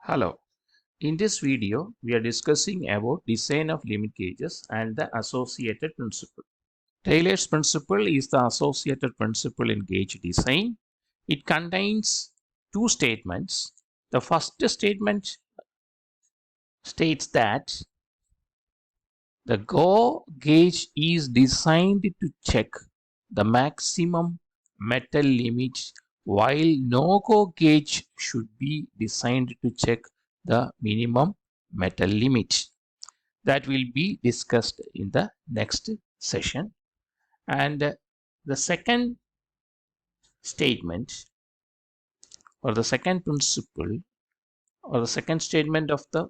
Hello. In this video, we are discussing about design of limit gauges and the associated principle. Taylor's principle is the associated principle in gauge design. It contains two statements. The first statement states that the GO gauge is designed to check the maximum metal limit, while no-go gauge should be designed to check the minimum metal limit. That will be discussed in the next session. And the second statement or the second principle or the second statement of the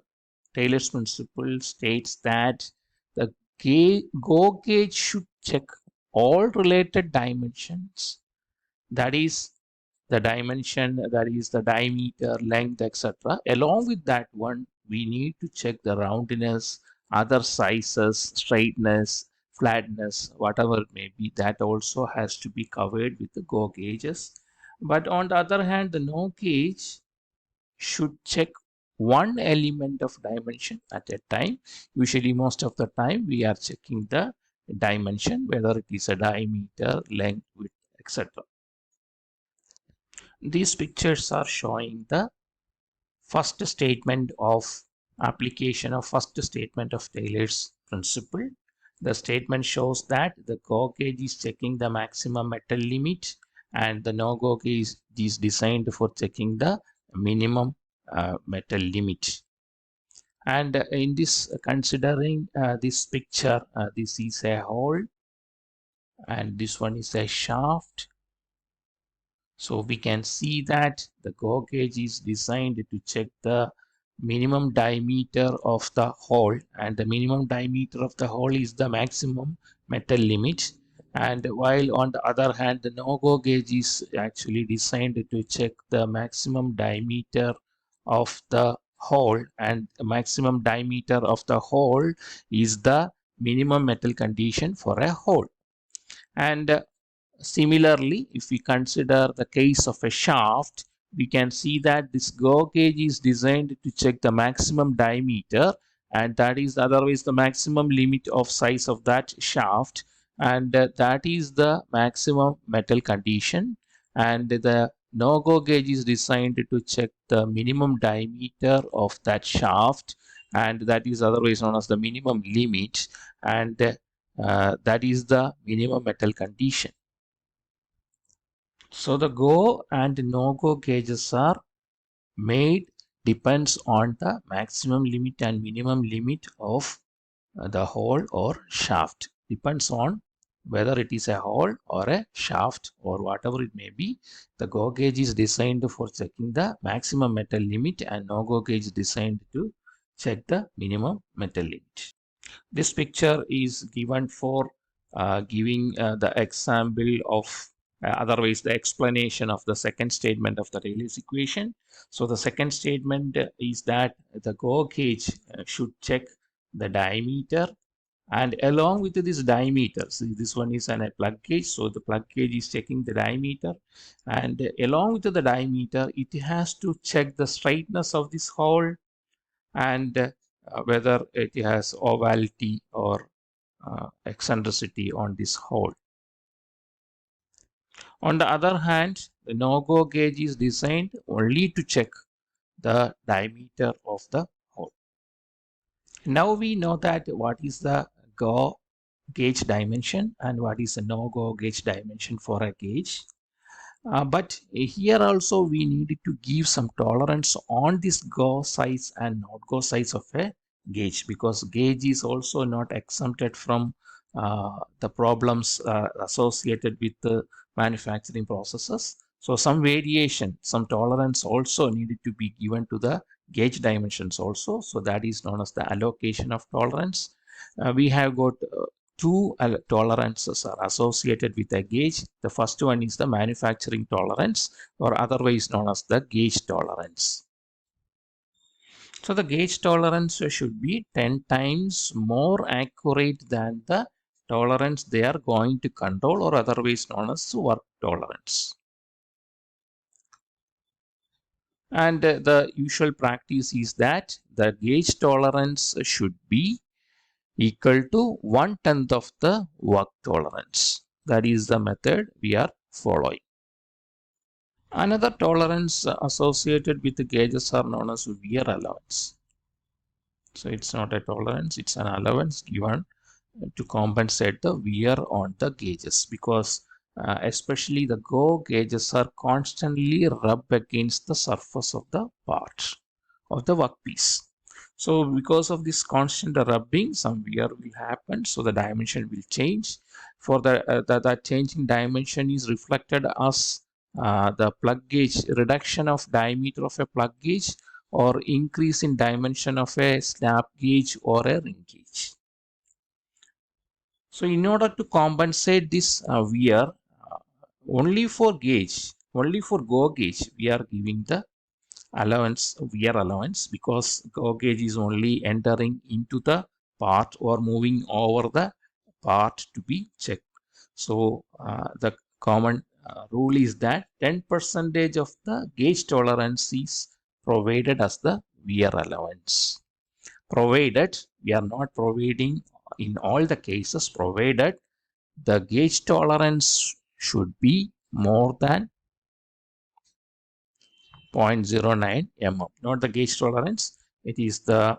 Taylor's principle states that the GO gauge should check all related dimensions, that is the dimension, that is the diameter, length, etc. Along with that one, we need to check the roundness, other sizes, straightness, flatness, whatever it may be. That also has to be covered with the GO gauges. But on the other hand, the no gauge should check one element of dimension at a time. Usually, most of the time, we are checking the dimension, whether it is a diameter, length, width, etc. These pictures are showing the first statement of application of first statement of Taylor's principle. The statement shows that the GO gauge is checking the maximum metal limit and the no-go gauge is designed for checking the minimum metal limit. And in this, considering this picture, this is a hole and this one is a shaft. So we can see that the GO gauge is designed to check the minimum diameter of the hole, and the minimum diameter of the hole is the maximum metal limit. And while on the other hand, the no-go gauge is actually designed to check the maximum diameter of the hole, and the maximum diameter of the hole is the minimum metal condition for a hole. And similarly, if we consider the case of a shaft, we can see that this GO gauge is designed to check the maximum diameter, and that is otherwise the maximum limit of size of that shaft, and that is the maximum metal condition. And the no-go gauge is designed to check the minimum diameter of that shaft, and that is otherwise known as the minimum limit, and that is the minimum metal condition. So the go and no-go gauges are made depends on the maximum limit and minimum limit of the hole or shaft. Depends on whether it is a hole or a shaft or whatever it may be. The go gauge is designed for checking the maximum metal limit, and no-go gauge is designed to check the minimum metal limit. This picture is given for giving the example of otherwise the explanation of the second statement of the Taylor's equation. So the second statement is that the GO gauge should check the diameter, and along with this diameter, see this one is a plug gauge, so the plug gauge is checking the diameter, and along with the diameter it has to check the straightness of this hole, and whether it has ovality or eccentricity on this hole. On the other hand, the no-go gauge is designed only to check the diameter of the hole. Now we know that what is the go gauge dimension and what is the no-go gauge dimension for a gauge. But here also we needed to give some tolerance on this go size and not go size of a gauge, because gauge is also not exempted from the problems associated with the manufacturing processes. So some variation, some tolerance also needed to be given to the gauge dimensions also. So that is known as the allocation of tolerance. We have got two tolerances are associated with a gauge. The first one is the manufacturing tolerance, or otherwise known as the gauge tolerance. So the gauge tolerance should be 10 times more accurate than the tolerance they are going to control, or otherwise known as work tolerance. And the usual practice is that the gauge tolerance should be equal to 1/10 of the work tolerance. That is the method we are following. Another tolerance associated with the gauges are known as wear allowance. So it's not a tolerance, it's an allowance given to compensate the wear on the gauges, because especially the go gauges are constantly rubbed against the surface of the part of the workpiece. So because of this constant rubbing, some wear will happen, so the dimension will change. For that change in dimension is reflected as the plug gauge reduction of diameter of a plug gauge, or increase in dimension of a snap gauge or a ring gauge. So in order to compensate this wear, only for go gauge, we are giving the wear allowance, because go gauge is only entering into the part or moving over the part to be checked. So the common rule is that 10% of the gauge tolerance is provided as the wear allowance. Provided, we are not providing in all the cases, provided the gauge tolerance should be more than 0.09 mm. Not the gauge tolerance, it is the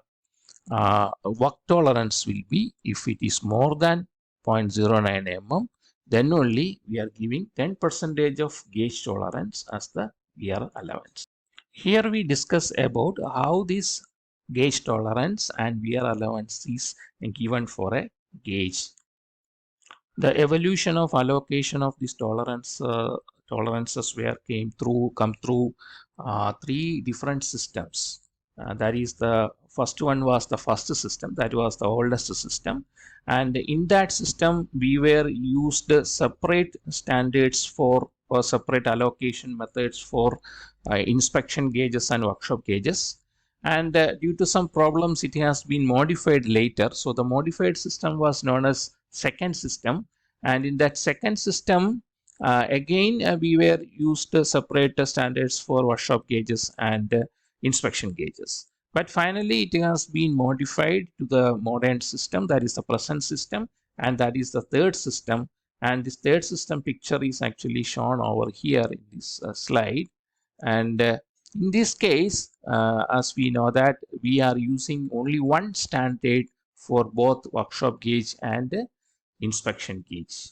work tolerance will be, if it is more than 0.09 mm, then only we are giving 10% of gauge tolerance as the wear allowance. Here we discuss about how this gauge tolerance and wear allowance is given for a gauge. The evolution of allocation of these tolerances come through three different systems. That is, the first one was the first system, that was the oldest system, and in that system we were used separate standards for separate allocation methods for inspection gauges and workshop gauges. And due to some problems, it has been modified later. So the modified system was known as second system, and in that second system, again we were used separate standards for workshop gauges and inspection gauges. But finally it has been modified to the modern system, that is the present system, and that is the third system. And this third system picture is actually shown over here in this slide. And in this case, as we know that we are using only one standard for both workshop gauge and inspection gauge.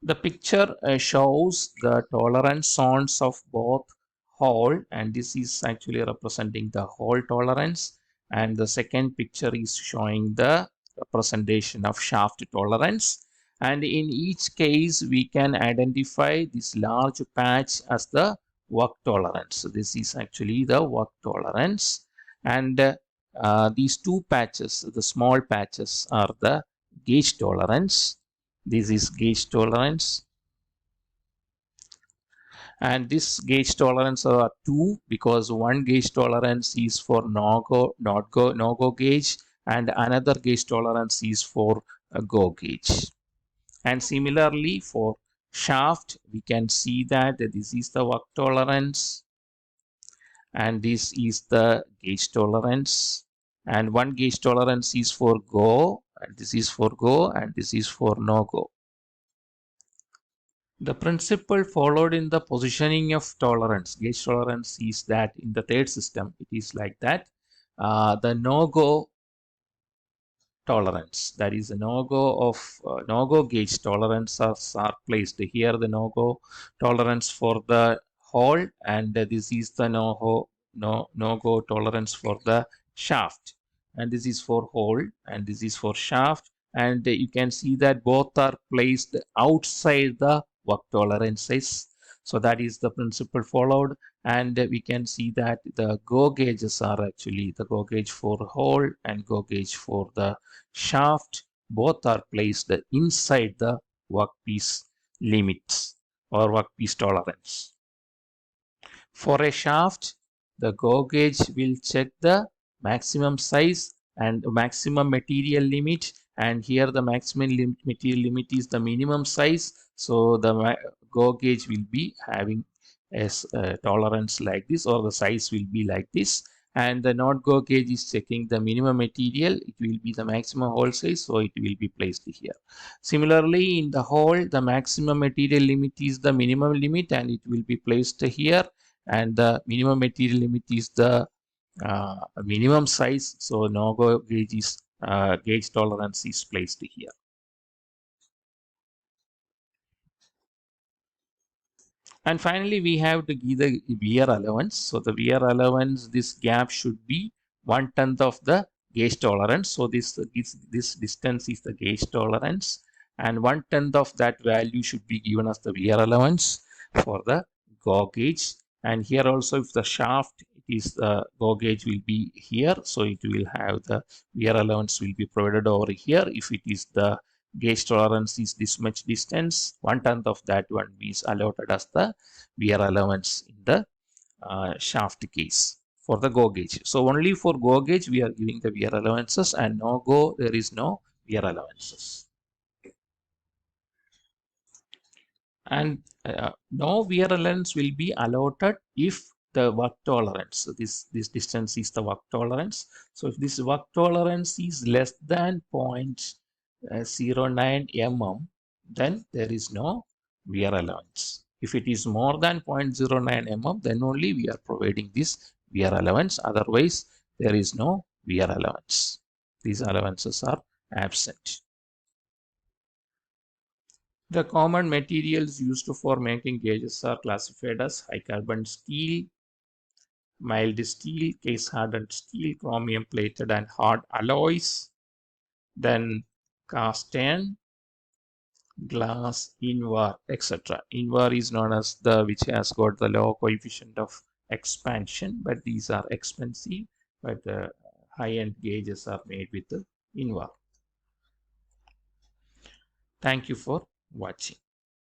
The picture shows the tolerance zones of both hole, and this is actually representing the hole tolerance, and the second picture is showing the representation of shaft tolerance. And in each case we can identify this large patch as the work tolerance. So this is actually the work tolerance, and these two patches, the small patches, are the gauge tolerance. This is gauge tolerance, and this gauge tolerance are two, because one gauge tolerance is for no-go gauge, and another gauge tolerance is for a go gauge. And similarly for shaft, we can see that this is the work tolerance and this is the gauge tolerance, and one gauge tolerance is for go, and this is for go, and this is for no go. The principle followed in the positioning of tolerance, gauge tolerance, is that in the third system it is like that the no-go tolerance, that is the no-go of no-go gauge tolerance are placed here. The no-go tolerance for the hole, and this is the no-go tolerance for the shaft, and this is for hole and this is for shaft. And you can see that both are placed outside the work tolerances. So that is the principle followed, and we can see that the go gauges are actually the go gauge for hole and go gauge for the shaft. Both are placed inside the workpiece limits or workpiece tolerance. For a shaft, the go gauge will check the maximum size and maximum material limit, and here the maximum material limit is the minimum size. So the go gauge will be having as tolerance like this, or the size will be like this. And the not go gauge is checking the minimum material. It will be the maximum hole size, so it will be placed here. Similarly, in the hole, the maximum material limit is the minimum limit, and it will be placed here. And the minimum material limit is the minimum size, so no go gauge is gauge tolerance is placed here. And finally, we have to give the wear allowance. So the wear allowance, this gap should be 1/10 of the gauge tolerance. So this distance is the gauge tolerance, and 1/10 of that value should be given as the wear allowance for the go gauge. And here also, if the shaft is the go gauge will be here, so it will have the wear allowance will be provided over here. If it is the gauge tolerance is this much distance, 1/10 of that one is allotted as the wear allowance in the shaft case for the go gauge. So only for go gauge we are giving the wear allowances, and no go there is no wear allowances. And no wear allowance will be allotted if the work tolerance, so this distance is the work tolerance. So if this work tolerance is less than 0.09 mm, then there is no wear allowance. If it is more than 0.09 mm, then only we are providing this wear allowance. Otherwise, there is no wear allowance. These allowances are absent. The common materials used for making gauges are classified as high carbon steel, mild steel, case hardened steel, chromium plated and hard alloys, then cast iron, glass, invar, etc. Invar is known as the which has got the low coefficient of expansion, but these are expensive, but high-end gauges are made with the invar. Thank you for watching.